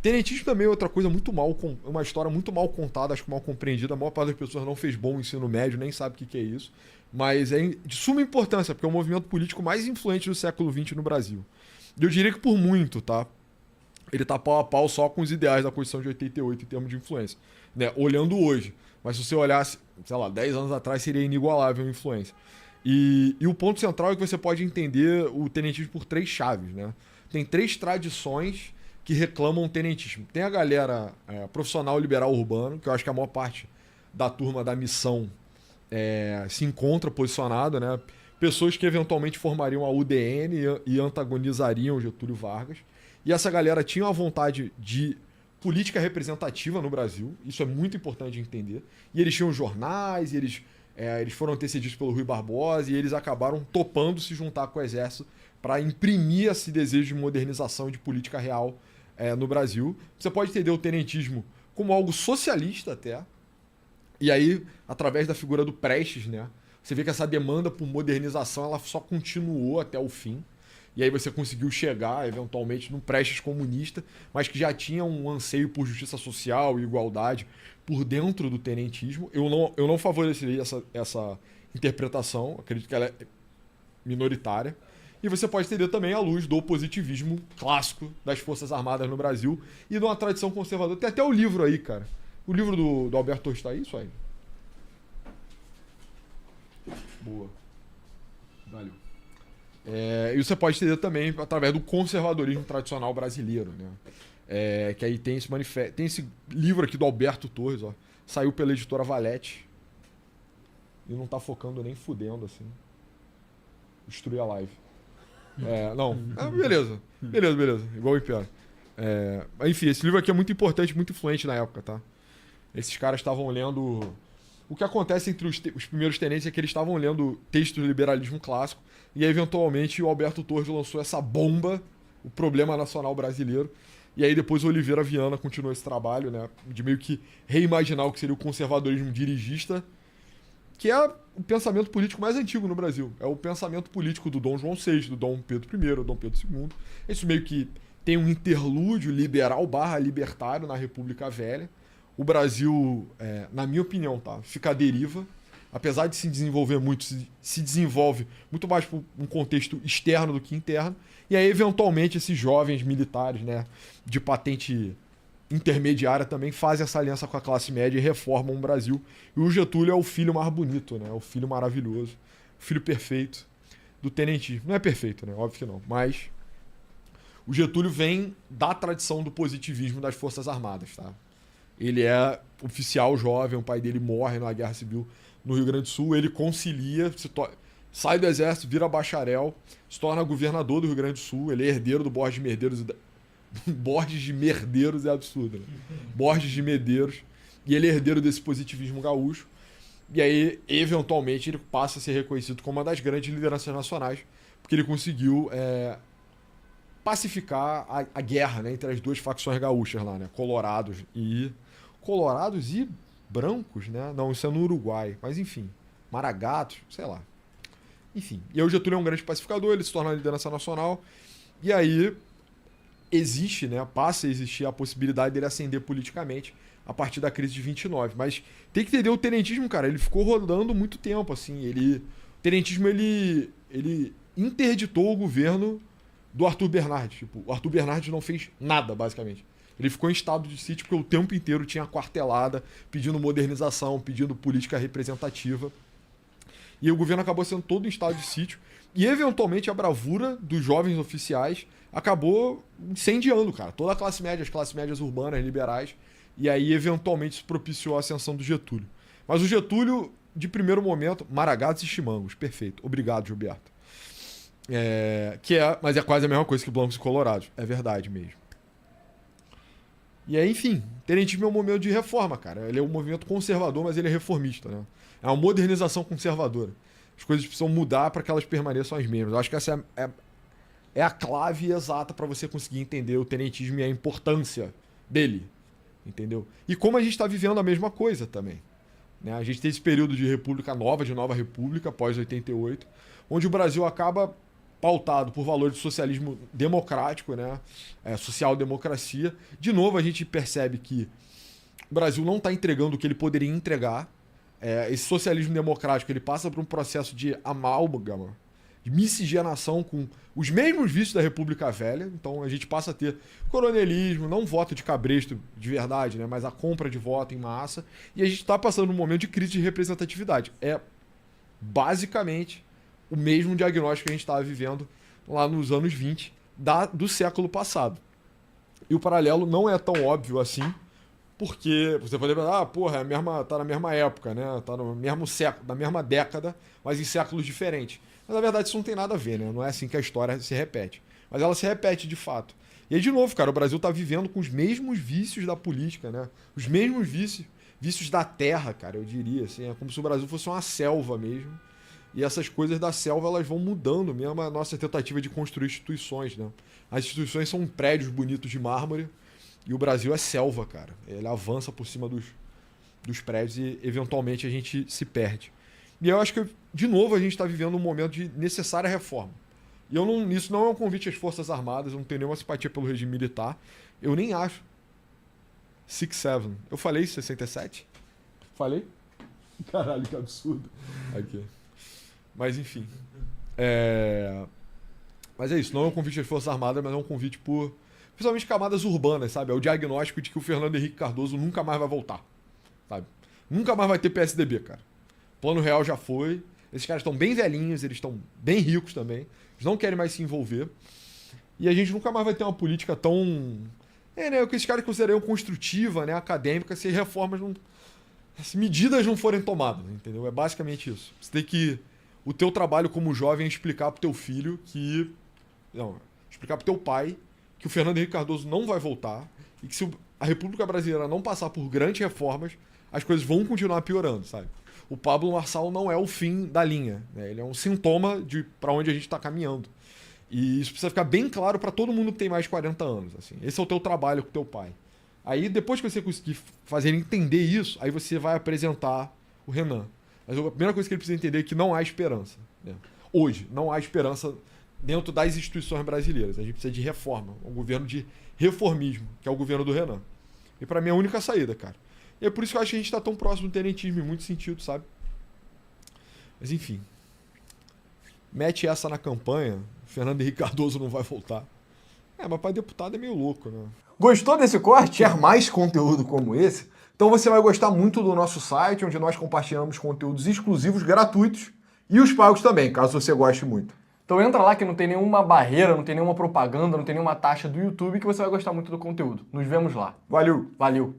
Tenentismo também é outra coisa muito mal, uma história muito mal contada, acho que mal compreendida. A maior parte das pessoas não fez bom ensino médio, nem sabe o que é isso. Mas é de suma importância, porque é o movimento político mais influente do século XX no Brasil. E eu diria que por muito, tá? Ele tá pau a pau só com os ideais da Constituição de 88 em termos de influência, né? Olhando hoje. Mas se você olhasse, sei lá, 10 anos atrás, seria inigualável a influência. E o ponto central é que você pode entender o tenentismo por 3 chaves, né? Tem 3 tradições que reclamam o tenentismo. Tem a galera profissional liberal urbano, que eu acho que a maior parte da turma da missão se encontra posicionada, né? Pessoas que eventualmente formariam a UDN e antagonizariam Getúlio Vargas. E essa galera tinha uma vontade de política representativa no Brasil. Isso é muito importante de entender. E eles tinham jornais, e eles foram antecedidos pelo Rui Barbosa, e eles acabaram topando se juntar com o exército para imprimir esse desejo de modernização e de política real no Brasil. Você pode entender o tenentismo como algo socialista até. E aí, através da figura do Prestes, né? Você vê que essa demanda por modernização ela só continuou até o fim. E aí você conseguiu chegar, eventualmente, num Prestes comunista, mas que já tinha um anseio por justiça social e igualdade por dentro do tenentismo. Eu não favoreceria essa interpretação, acredito que ela é minoritária. E você pode entender também à luz do positivismo clássico das Forças Armadas no Brasil e de uma tradição conservadora. Tem até o livro aí, cara. O livro do Alberto Torres está aí, isso aí. Boa. Valeu. E você pode entender também através do conservadorismo tradicional brasileiro, né? Que aí tem esse livro aqui do Alberto Torres, ó. Saiu pela editora Valete. E não tá focando nem fudendo, assim. Destruir a live. Beleza. Igual o Império. Enfim, esse livro aqui é muito importante, muito influente na época, tá? Esses caras estavam lendo... O que acontece entre os primeiros tenentes é que eles estavam lendo textos do liberalismo clássico e aí, eventualmente, o Alberto Torres lançou essa bomba, o problema nacional brasileiro. E aí depois o Oliveira Viana continuou esse trabalho, né? De meio que reimaginar o que seria o conservadorismo dirigista, que é o pensamento político mais antigo no Brasil. É o pensamento político do Dom João VI, do Dom Pedro I, do Dom Pedro II. Isso meio que tem um interlúdio liberal/libertário na República Velha. O Brasil, na minha opinião, tá, fica à deriva. Apesar de se desenvolver muito, se desenvolve muito mais por um contexto externo do que interno. E aí, eventualmente, esses jovens militares, né, de patente intermediária também fazem essa aliança com a classe média e reformam o Brasil. E o Getúlio é o filho mais bonito, né? O filho maravilhoso, o filho perfeito do tenentismo. Não é perfeito, né? Óbvio que não. Mas o Getúlio vem da tradição do positivismo das Forças Armadas, tá? Ele é oficial jovem, o pai dele morre na Guerra Civil no Rio Grande do Sul, ele concilia, sai do exército, vira bacharel, se torna governador do Rio Grande do Sul, ele é herdeiro do Borges de Medeiros. Borges de Medeiros é absurdo, né? Borges de Medeiros. E ele é herdeiro desse positivismo gaúcho. E aí, eventualmente, ele passa a ser reconhecido como uma das grandes lideranças nacionais, porque ele conseguiu pacificar a guerra, né, entre as duas facções gaúchas lá, né? Colorados e brancos, né? Não, isso é no Uruguai. Mas enfim, Maragatos, sei lá. Enfim, e aí o Getúlio é um grande pacificador, ele se torna a liderança nacional. E aí existe, né? Passa a existir a possibilidade dele ascender politicamente a partir da crise de 29. Mas tem que entender o tenentismo, cara. Ele ficou rodando muito tempo, assim. O tenentismo, ele interditou o governo do Arthur Bernardes. Tipo, o Arthur Bernardes não fez nada, basicamente. Ele ficou em estado de sítio porque o tempo inteiro tinha quartelada, pedindo modernização, pedindo política representativa. E o governo acabou sendo todo em estado de sítio. E, eventualmente, a bravura dos jovens oficiais acabou incendiando, cara. Toda a classe média, as classes médias urbanas, liberais. E aí, eventualmente, isso propiciou a ascensão do Getúlio. Mas o Getúlio, de primeiro momento, Maragatos e Chimangos. Perfeito. Obrigado, Gilberto. Mas é quase a mesma coisa que Blancos e Colorados. É verdade mesmo. E aí, enfim, tenentismo é um movimento de reforma, cara. Ele é um movimento conservador, mas ele é reformista, né? É uma modernização conservadora. As coisas precisam mudar para que elas permaneçam as mesmas. Eu acho que essa é a clave exata para você conseguir entender o tenentismo e a importância dele, entendeu? E como a gente está vivendo a mesma coisa também, né? A gente tem esse período de república nova, de nova república, pós 88, onde o Brasil acaba pautado por valores de socialismo democrático, né? Social-democracia. De novo, a gente percebe que o Brasil não está entregando o que ele poderia entregar. Esse socialismo democrático ele passa por um processo de amálgama, de miscigenação com os mesmos vícios da República Velha. Então a gente passa a ter coronelismo, não voto de cabresto de verdade, né? Mas a compra de voto em massa. E a gente está passando um momento de crise de representatividade. É basicamente o mesmo diagnóstico que a gente estava vivendo lá nos anos 20 do século passado. E o paralelo não é tão óbvio assim, porque você pode pensar, tá na mesma época, né? Tá no mesmo século, na mesma década, mas em séculos diferentes. Mas na verdade isso não tem nada a ver, né? Não é assim que a história se repete. Mas ela se repete de fato. E aí, de novo, cara, o Brasil tá vivendo com os mesmos vícios da política, né? Os mesmos vícios da terra, cara, eu diria, assim. É como se o Brasil fosse uma selva mesmo. E essas coisas da selva, elas vão mudando mesmo a nossa tentativa de construir instituições, né? As instituições são prédios bonitos de mármore e o Brasil é selva, cara. Ele avança por cima dos prédios e, eventualmente, a gente se perde. E eu acho que, de novo, a gente está vivendo um momento de necessária reforma. E isso não é um convite às Forças Armadas, eu não tenho nenhuma simpatia pelo regime militar. Eu nem acho. 6-7. Eu falei 67? Falei? Caralho, que absurdo. Aqui. Mas, enfim. Mas é isso, não é um convite às Forças Armadas, mas é um convite por, principalmente, camadas urbanas, sabe? É o diagnóstico de que o Fernando Henrique Cardoso nunca mais vai voltar, sabe? Nunca mais vai ter PSDB, cara. O Plano Real já foi. Esses caras estão bem velhinhos, eles estão bem ricos também. Eles não querem mais se envolver. E a gente nunca mais vai ter uma política tão... né? O que esses caras consideram construtiva, né? Acadêmica, se reformas não... se medidas não forem tomadas, entendeu? É basicamente isso. Você tem que... O teu trabalho como jovem é explicar pro teu filho que... Não, explicar pro teu pai que o Fernando Henrique Cardoso não vai voltar e que se a República Brasileira não passar por grandes reformas, as coisas vão continuar piorando, sabe? O Pablo Marçal não é o fim da linha, né? Ele é um sintoma de para onde a gente está caminhando. E isso precisa ficar bem claro para todo mundo que tem mais de 40 anos. Assim. Esse é o teu trabalho com o teu pai. Aí, depois que você conseguir fazer ele entender isso, aí você vai apresentar o Renan. Mas a primeira coisa que ele precisa entender é que não há esperança. Né? Hoje, não há esperança dentro das instituições brasileiras. A gente precisa de reforma. Um governo de reformismo, que é o governo do Renan. E para mim é a única saída, cara. E é por isso que eu acho que a gente tá tão próximo do tenentismo, em muito sentido, sabe? Mas enfim. Mete essa na campanha, Fernando Henrique Cardoso não vai voltar. Mas para deputado é meio louco, né? Gostou desse corte? Quer mais conteúdo como esse? Então você vai gostar muito do nosso site, onde nós compartilhamos conteúdos exclusivos, gratuitos, e os pagos também, caso você goste muito. Então entra lá que não tem nenhuma barreira, não tem nenhuma propaganda, não tem nenhuma taxa do YouTube, que você vai gostar muito do conteúdo. Nos vemos lá. Valeu! Valeu!